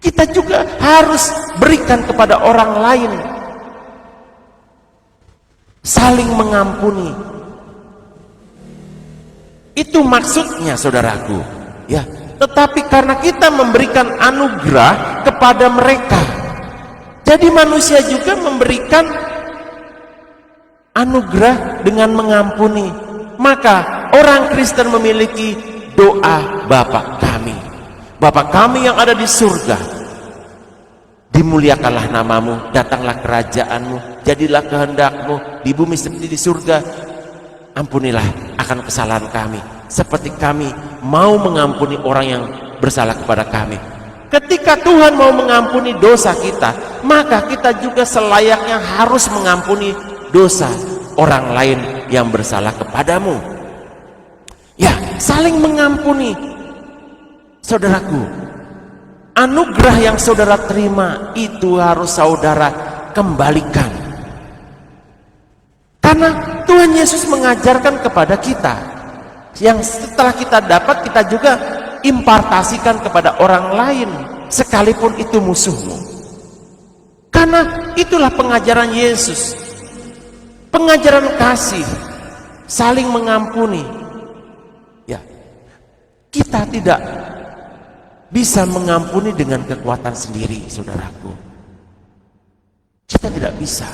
kita juga harus berikan kepada orang lain. Saling mengampuni. Itu maksudnya, saudaraku. Ya, tetapi karena kita memberikan anugerah kepada mereka, jadi manusia juga memberikan anugerah dengan mengampuni. Maka orang Kristen memiliki doa Bapa kami. Bapa kami yang ada di surga, dimuliakanlah namamu, datanglah kerajaanmu, jadilah kehendakmu di bumi seperti di surga. Ampunilah akan kesalahan kami, seperti kami mau mengampuni orang yang bersalah kepada kami. Ketika Tuhan mau mengampuni dosa kita, maka kita juga selayaknya harus mengampuni dosa orang lain yang bersalah kepadamu. Ya, saling mengampuni. Saudaraku, anugerah yang saudara terima itu harus saudara kembalikan. Karena Tuhan Yesus mengajarkan kepada kita, yang setelah kita dapat, kita juga impartasikan kepada orang lain, sekalipun itu musuhmu. Karena itulah pengajaran Yesus, pengajaran kasih, saling mengampuni. Ya, kita tidak bisa mengampuni dengan kekuatan sendiri, saudaraku. Kita tidak bisa.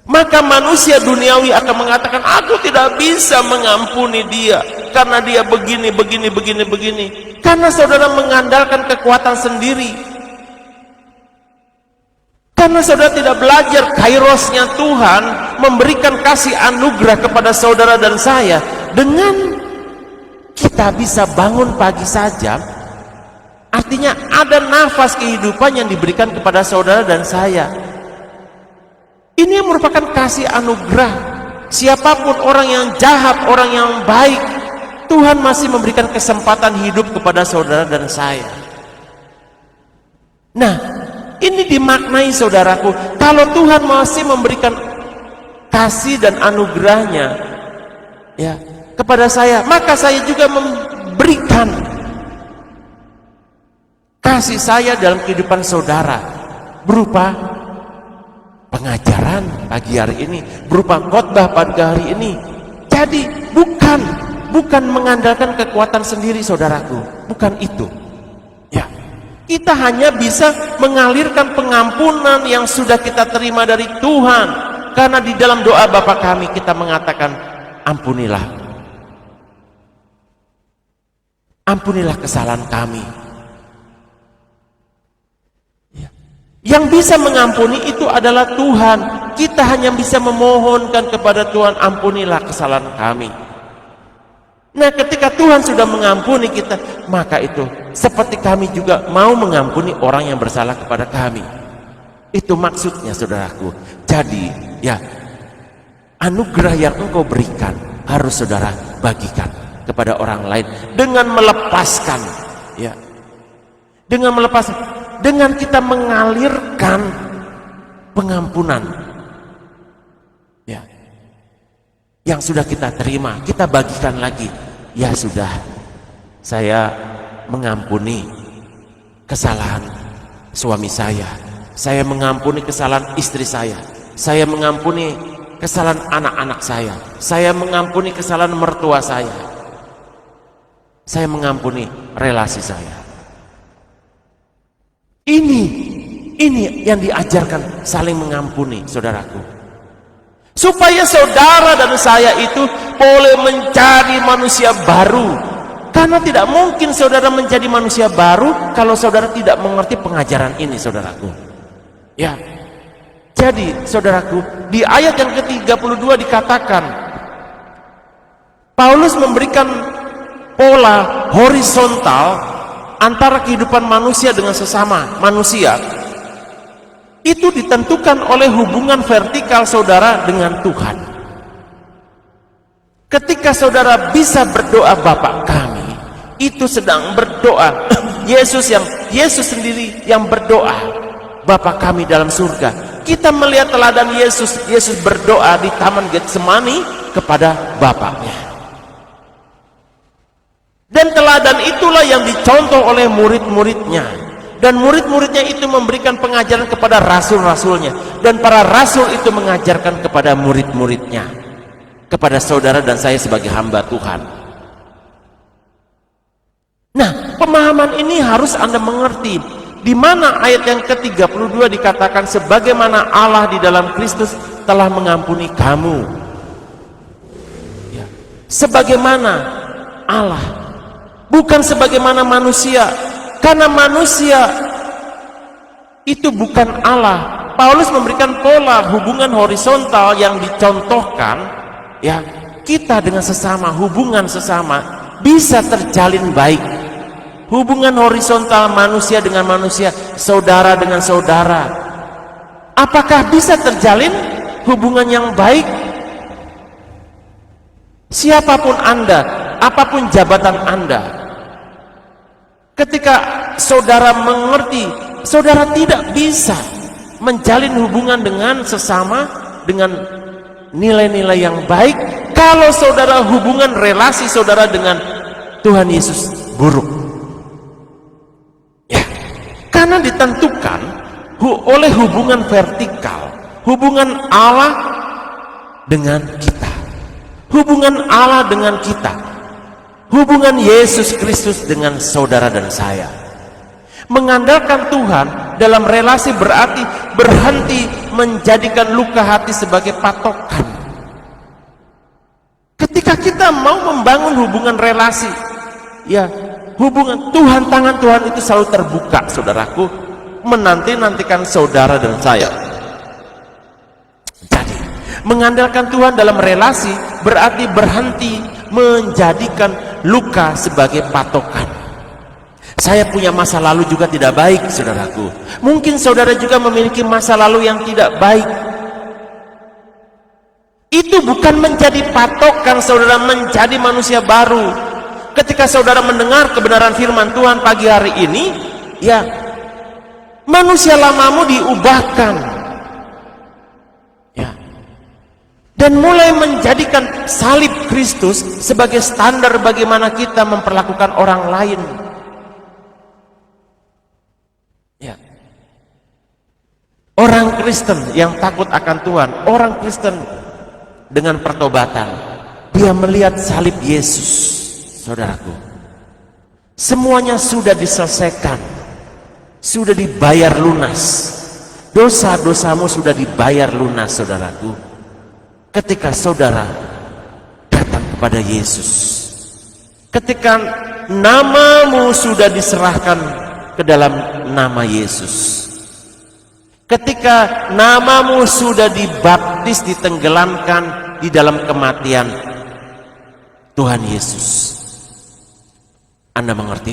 Maka manusia duniawi akan mengatakan, aku tidak bisa mengampuni dia karena dia begini, begini, begini, begini. Karena saudara mengandalkan kekuatan sendiri. Karena saudara tidak belajar kairosnya Tuhan memberikan kasih anugerah kepada saudara dan saya. Dengan kita bisa bangun pagi saja, artinya ada nafas kehidupan yang diberikan kepada saudara dan saya. Ini merupakan kasih anugerah. Siapapun orang yang jahat, orang yang baik, Tuhan masih memberikan kesempatan hidup kepada saudara dan saya. Nah, ini dimaknai, saudaraku, kalau Tuhan masih memberikan kasih dan anugerahnya ya kepada saya, maka saya juga memberikan kasih saya dalam kehidupan saudara, berupa pengajaran pagi hari ini, berupa khotbah pada hari ini. Jadi bukan mengandalkan kekuatan sendiri, saudaraku, bukan itu. Ya, kita hanya bisa mengalirkan pengampunan yang sudah kita terima dari Tuhan, karena di dalam doa Bapa kami kita mengatakan, ampunilah kesalahan kami. Yang bisa mengampuni itu adalah Tuhan. Kita hanya bisa memohonkan kepada Tuhan, ampunilah kesalahan kami. Nah, ketika Tuhan sudah mengampuni kita, maka itu seperti kami juga mau mengampuni orang yang bersalah kepada kami. Itu maksudnya, saudaraku. Jadi, ya, anugerah yang engkau berikan harus saudara bagikan kepada orang lain dengan melepaskan, ya. Dengan kita mengalirkan pengampunan, ya, yang sudah kita terima, kita bagikan lagi. Ya sudah, saya mengampuni kesalahan suami saya mengampuni kesalahan istri saya mengampuni kesalahan anak-anak saya mengampuni kesalahan mertua saya mengampuni relasi saya. Ini yang diajarkan, saling mengampuni, saudaraku. supaya saudara dan saya itu boleh menjadi manusia baru. Karena tidak mungkin saudara menjadi manusia baru kalau saudara tidak mengerti pengajaran ini, saudaraku. Ya. Jadi, saudaraku, di ayat yang ke-32 dikatakan Paulus memberikan pola horizontal antara kehidupan manusia dengan sesama manusia. Itu ditentukan oleh hubungan vertikal saudara dengan Tuhan. Ketika saudara bisa berdoa, Bapa kami, itu sedang berdoa. Yesus sendiri yang berdoa, Bapa kami dalam surga. Kita melihat teladan Yesus berdoa di Taman Getsemani kepada Bapaknya. Dan teladan itulah yang dicontoh oleh murid-muridnya. Dan murid-muridnya itu memberikan pengajaran kepada rasul-rasulnya. Dan para rasul itu mengajarkan kepada murid-muridnya. Kepada saudara dan saya sebagai hamba Tuhan. Nah, pemahaman ini harus Anda mengerti. Di mana ayat yang ke-32 dikatakan sebagaimana Allah di dalam Kristus telah mengampuni kamu. Ya. Sebagaimana Allah, bukan sebagaimana manusia, karena manusia itu bukan Allah. Paulus memberikan pola hubungan horizontal yang dicontohkan, ya, kita dengan sesama, hubungan sesama bisa terjalin baik. Hubungan horizontal manusia dengan manusia, saudara dengan saudara. Apakah bisa terjalin hubungan yang baik? Siapapun Anda, apapun jabatan Anda, ketika saudara mengerti, saudara tidak bisa menjalin hubungan dengan sesama dengan nilai-nilai yang baik kalau saudara hubungan relasi saudara dengan Tuhan Yesus buruk. Ya, karena ditentukan oleh hubungan vertikal, hubungan Allah dengan kita, hubungan Allah dengan kita, hubungan Yesus Kristus dengan saudara dan saya. Mengandalkan Tuhan dalam relasi berarti berhenti menjadikan luka hati sebagai patokan. Ketika kita mau membangun hubungan relasi, ya, hubungan Tuhan, tangan Tuhan itu selalu terbuka, saudaraku, menanti-nantikan saudara dan saya. Jadi, mengandalkan Tuhan dalam relasi berarti berhenti menjadikan luka sebagai patokan. Saya punya masa lalu juga tidak baik, saudaraku. Mungkin saudara juga memiliki masa lalu yang tidak baik. Itu bukan menjadi patokan saudara menjadi manusia baru. Ketika saudara mendengar kebenaran firman Tuhan pagi hari ini, ya, manusia lamamu diubahkan, ya, dan mulai menjadikan salib Kristus sebagai standar bagaimana kita memperlakukan orang lain. Ya. Orang Kristen yang takut akan Tuhan, orang Kristen dengan pertobatan, dia melihat salib Yesus. Saudaraku, semuanya sudah diselesaikan, sudah dibayar lunas, dosa-dosamu sudah dibayar lunas, saudaraku. Ketika saudara datang kepada Yesus, ketika namamu sudah diserahkan ke dalam nama Yesus, ketika namamu sudah dibaptis, ditenggelamkan di dalam kematian Tuhan Yesus, Anda mengerti?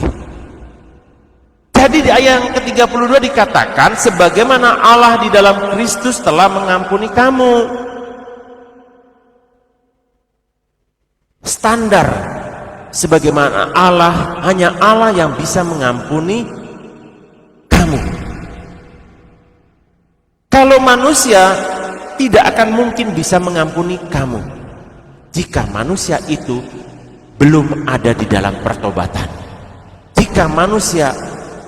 Jadi di ayat yang ke-32 dikatakan sebagaimana Allah di dalam Kristus telah mengampuni kamu. Standar sebagaimana Allah, hanya Allah yang bisa mengampuni kamu. Kalau manusia tidak akan mungkin bisa mengampuni kamu jika manusia itu belum ada di dalam pertobatan. Jika manusia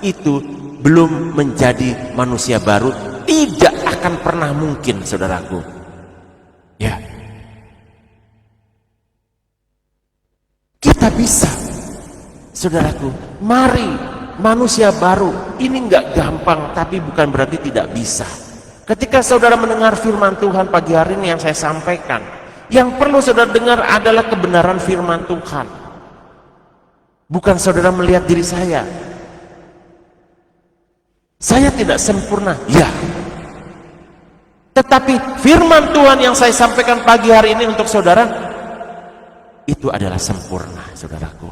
itu belum menjadi manusia baru, tidak akan pernah mungkin, saudaraku. Ya, kita bisa, saudaraku. Mari manusia baru. Ini nggak gampang, tapi bukan berarti tidak bisa. Ketika saudara mendengar firman Tuhan pagi hari ini yang saya sampaikan, yang perlu saudara dengar adalah kebenaran firman Tuhan. Bukan saudara melihat diri saya. Saya tidak sempurna, ya. Tetapi firman Tuhan yang saya sampaikan pagi hari ini untuk saudara, itu adalah sempurna, saudaraku.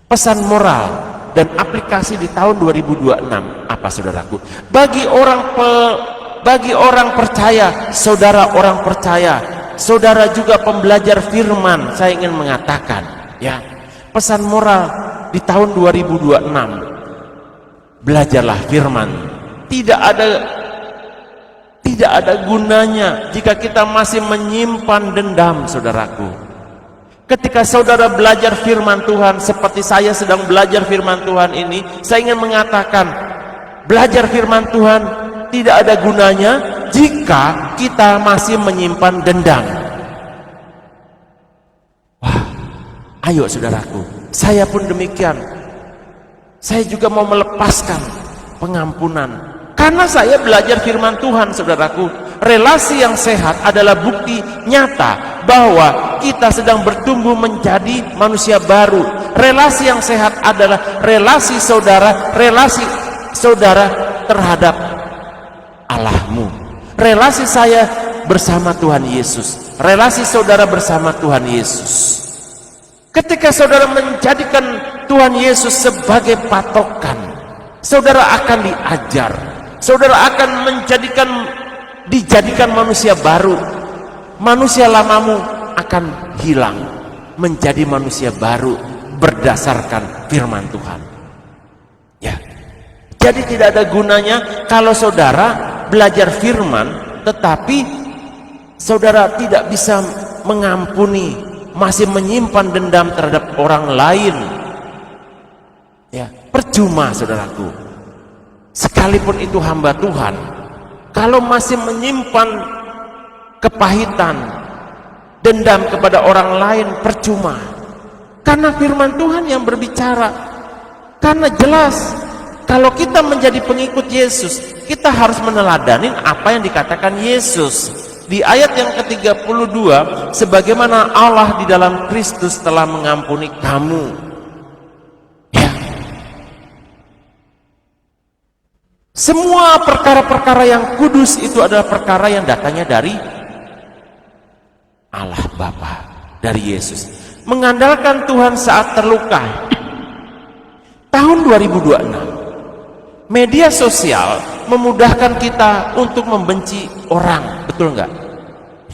Pesan moral dan aplikasi di tahun 2026 apa, saudaraku? Bagi orang percaya, saudara orang percaya, saudara juga pembelajar firman, saya ingin mengatakan, ya, pesan moral di tahun 2026, belajarlah firman. Tidak ada gunanya jika kita masih menyimpan dendam, saudaraku. Ketika saudara belajar firman Tuhan seperti saya sedang belajar firman Tuhan ini, saya ingin mengatakan, belajar firman Tuhan tidak ada gunanya jika kita masih menyimpan dendam. Wah, ayo saudaraku, saya pun demikian. Saya juga mau melepaskan pengampunan. Karena saya belajar firman Tuhan, saudaraku. Relasi yang sehat adalah bukti nyata bahwa kita sedang bertumbuh menjadi manusia baru. Relasi yang sehat adalah relasi saudara terhadap Allahmu. Relasi saya bersama Tuhan Yesus. Relasi saudara bersama Tuhan Yesus. Ketika saudara menjadikan Tuhan Yesus sebagai patokan, saudara akan diajar. Saudara akan dijadikan manusia baru. Manusia lamamu akan hilang, menjadi manusia baru berdasarkan firman Tuhan. Ya. Jadi tidak ada gunanya kalau saudara belajar firman tetapi saudara tidak bisa mengampuni, masih menyimpan dendam terhadap orang lain. Ya, percuma, saudaraku. Sekalipun itu hamba Tuhan, kalau masih menyimpan kepahitan, dendam kepada orang lain, percuma. Karena firman Tuhan yang berbicara. Karena jelas, kalau kita menjadi pengikut Yesus, kita harus meneladani apa yang dikatakan Yesus. Di ayat yang ke-32, sebagaimana Allah di dalam Kristus telah mengampuni kamu. Semua perkara-perkara yang kudus itu adalah perkara yang datangnya dari Allah Bapa, dari Yesus. Mengandalkan Tuhan saat terluka. Tahun 2026, media sosial memudahkan kita untuk membenci orang, betul nggak?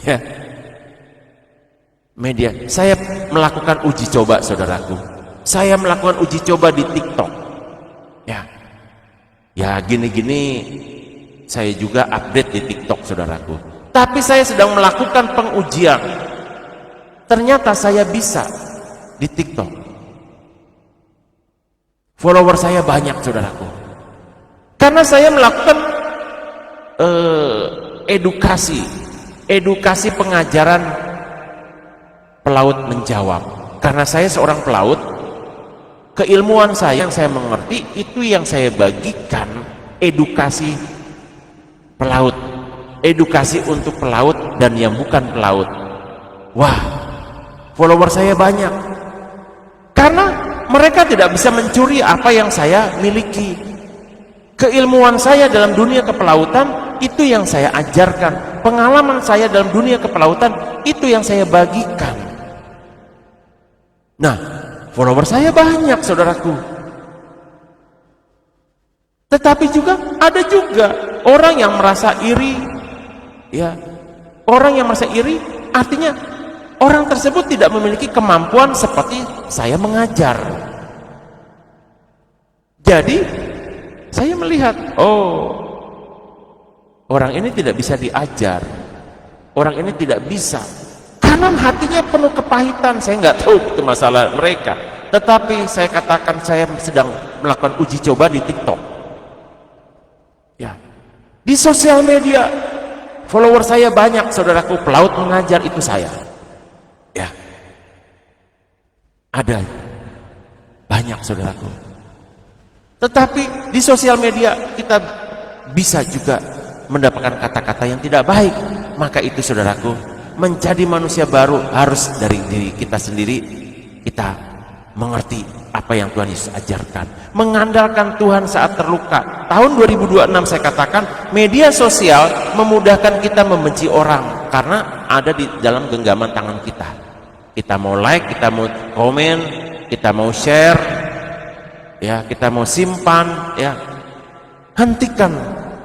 Ya. Media. Saya melakukan uji coba, saudaraku. Saya melakukan uji coba di TikTok. Ya, gini-gini saya juga update di TikTok, saudaraku. Tapi saya sedang melakukan pengujian. Ternyata saya bisa di TikTok. Follower saya banyak, saudaraku. Karena saya melakukan edukasi pengajaran pelaut menjawab. Karena saya seorang pelaut, keilmuan saya yang saya mengerti itu yang saya bagikan, edukasi pelaut, edukasi untuk pelaut dan yang bukan pelaut. Wah, follower saya banyak karena mereka tidak bisa mencuri apa yang saya miliki. Keilmuan saya dalam dunia kepelautan itu yang saya ajarkan, pengalaman saya dalam dunia kepelautan itu yang saya bagikan. Nah, follower saya banyak, saudaraku. Tetapi juga ada orang yang merasa iri. Ya, orang yang merasa iri artinya orang tersebut tidak memiliki kemampuan seperti saya mengajar. Jadi saya melihat, orang ini tidak bisa diajar. Orang ini tidak bisa. Karena hatinya penuh kepahitan. Saya nggak tahu itu masalah mereka. Tetapi saya katakan saya sedang melakukan uji coba di TikTok. Ya, di sosial media follower saya banyak, saudaraku. Pelaut mengajar itu saya. Ya, ada banyak, saudaraku. Tetapi di sosial media kita bisa juga mendapatkan kata-kata yang tidak baik. Maka itu saudaraku, menjadi manusia baru harus dari diri kita sendiri. Kita mengerti apa yang Tuhan Yesus ajarkan, mengandalkan Tuhan saat terluka. Tahun 2026 saya katakan, media sosial memudahkan kita membenci orang karena ada di dalam genggaman tangan kita. Kita mau like, kita mau komen, kita mau share, ya, kita mau simpan, ya. Hentikan,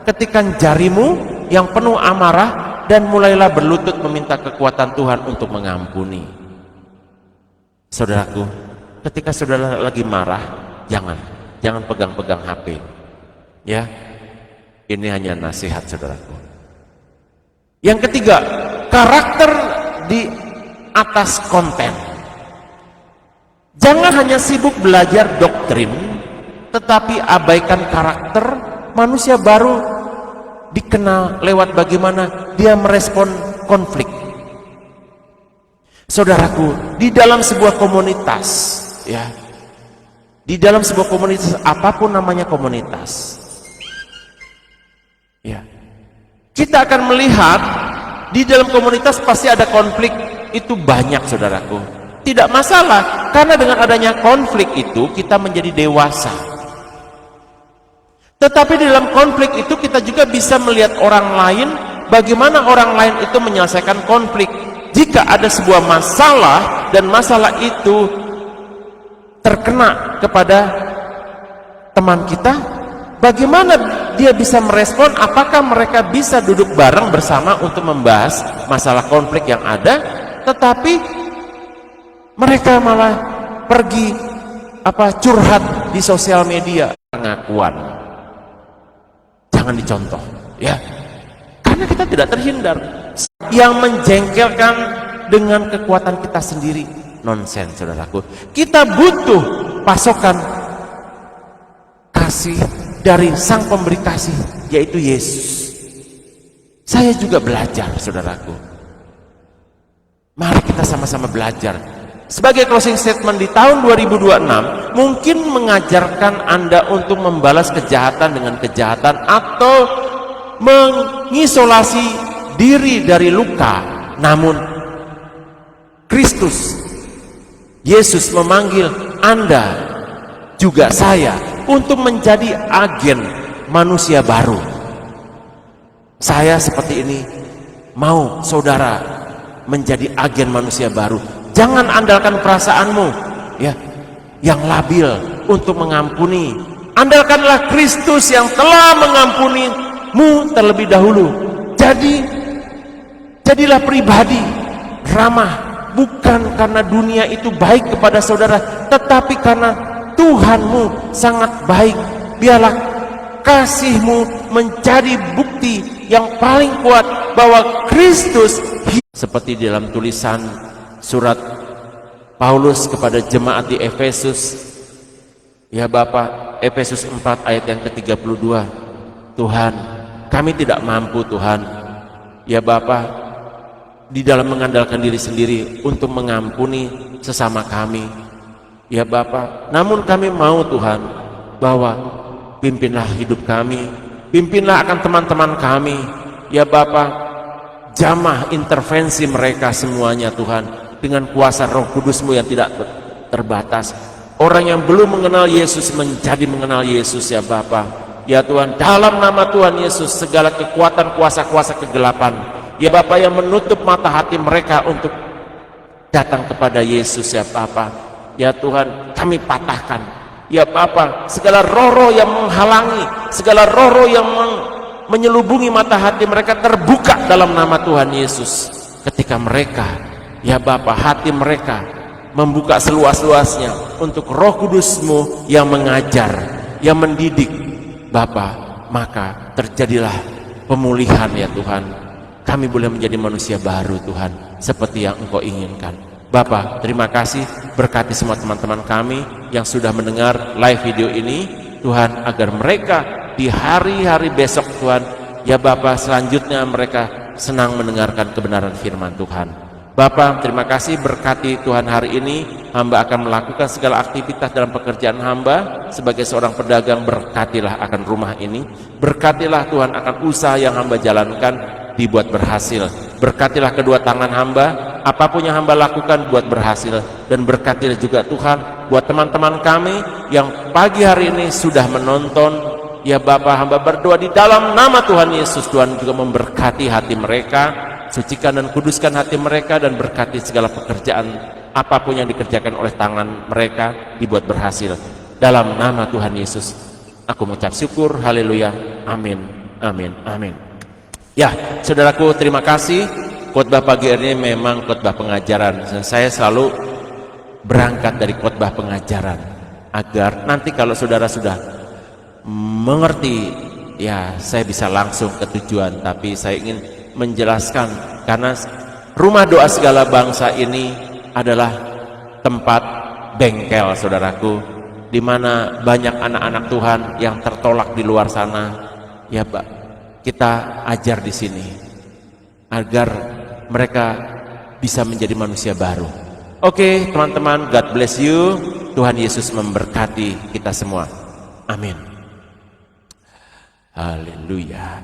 ketikan jarimu yang penuh amarah dan mulailah berlutut meminta kekuatan Tuhan untuk mengampuni. Saudaraku, ketika saudara lagi marah, jangan pegang-pegang HP. Ya, ini hanya nasihat saudaraku. Yang ketiga, karakter di atas konten. Jangan hanya sibuk belajar doktrin, tetapi abaikan karakter. Manusia baru dikenal lewat bagaimana dia merespon konflik. Saudaraku, di dalam sebuah komunitas, ya, di dalam sebuah komunitas, apapun namanya komunitas, ya, kita akan melihat di dalam komunitas pasti ada konflik. Itu banyak saudaraku, tidak masalah, karena dengan adanya konflik itu kita menjadi dewasa. Tetapi di dalam konflik itu kita juga bisa melihat orang lain, bagaimana orang lain itu menyelesaikan konflik. Jika ada sebuah masalah dan masalah itu terkena kepada teman kita, bagaimana dia bisa merespon? Apakah mereka bisa duduk bareng bersama untuk membahas masalah konflik yang ada? Tetapi mereka malah pergi curhat di sosial media. Pengakuan jangan dicontoh, ya, karena kita tidak terhindar. Yang menjengkelkan dengan kekuatan kita sendiri, nonsen saudaraku. Kita butuh pasokan kasih dari Sang Pemberi Kasih, yaitu Yesus. Saya juga belajar saudaraku. Mari kita sama-sama belajar. Sebagai closing statement di tahun 2026, mungkin mengajarkan Anda untuk membalas kejahatan dengan kejahatan atau mengisolasi diri dari luka. Namun Kristus Yesus memanggil Anda juga saya untuk menjadi agen manusia baru. Saya seperti ini mau saudara menjadi agen manusia baru. Jangan andalkan perasaanmu, ya, yang labil untuk mengampuni. Andalkanlah Kristus yang telah mengampunimu terlebih dahulu. Jadilah pribadi ramah, bukan karena dunia itu baik kepada saudara, tetapi karena Tuhanmu sangat baik. Biarlah kasihmu menjadi bukti yang paling kuat bahwa Kristus hidup. Seperti dalam tulisan surat Paulus kepada jemaat di Efesus, ya Bapa, Efesus 4 ayat yang ke-32. Tuhan, kami tidak mampu Tuhan, ya Bapa, di dalam mengandalkan diri sendiri untuk mengampuni sesama kami, ya Bapa. Namun kami mau Tuhan, bahwa pimpinlah hidup kami, pimpinlah akan teman-teman kami, ya Bapa. Jamah intervensi mereka semuanya Tuhan, dengan kuasa Roh Kudus-Mu yang tidak terbatas. Orang yang belum mengenal Yesus menjadi mengenal Yesus, ya Bapa. Ya Tuhan, dalam nama Tuhan Yesus, segala kekuatan kuasa-kuasa kegelapan, ya Bapa, yang menutup mata hati mereka untuk datang kepada Yesus, ya Bapa. Ya Tuhan, kami patahkan, ya Bapa, segala roh-roh yang menghalangi, segala roh-roh yang menyelubungi mata hati mereka terbuka dalam nama Tuhan Yesus. Ketika mereka, ya Bapa, hati mereka membuka seluas-luasnya untuk Roh Kudus-Mu yang mengajar, yang mendidik, Bapa, maka terjadilah pemulihan, ya Tuhan. Kami boleh menjadi manusia baru Tuhan, seperti yang Engkau inginkan. Bapa, terima kasih, berkati semua teman-teman kami yang sudah mendengar live video ini, Tuhan, agar mereka di hari-hari besok Tuhan, ya Bapa, selanjutnya mereka senang mendengarkan kebenaran firman Tuhan. Bapa, terima kasih, berkati Tuhan hari ini. Hamba akan melakukan segala aktivitas dalam pekerjaan hamba sebagai seorang pedagang. Berkatilah akan rumah ini, berkatilah Tuhan akan usaha yang hamba jalankan dibuat berhasil. Berkatilah kedua tangan hamba, apapun yang hamba lakukan buat berhasil. Dan berkatilah juga Tuhan buat teman-teman kami yang pagi hari ini sudah menonton. Ya Bapa, hamba berdoa di dalam nama Tuhan Yesus, Tuhan juga memberkati hati mereka, sucikan dan kuduskan hati mereka, dan berkati segala pekerjaan apapun yang dikerjakan oleh tangan mereka dibuat berhasil. Dalam nama Tuhan Yesus aku mengucap syukur, haleluya, amin, amin, amin. Ya, saudaraku, terima kasih. Khotbah pagi ini memang khotbah pengajaran, dan saya selalu berangkat dari khotbah pengajaran agar nanti kalau saudara sudah mengerti, ya saya bisa langsung ke tujuan. Tapi saya ingin menjelaskan, karena rumah doa segala bangsa ini adalah tempat bengkel, saudaraku, di mana banyak anak-anak Tuhan yang tertolak di luar sana. Ya Pak, kita ajar di sini agar mereka bisa menjadi manusia baru. Oke, teman-teman, God bless you. Tuhan Yesus memberkati kita semua. Amin. Haleluya.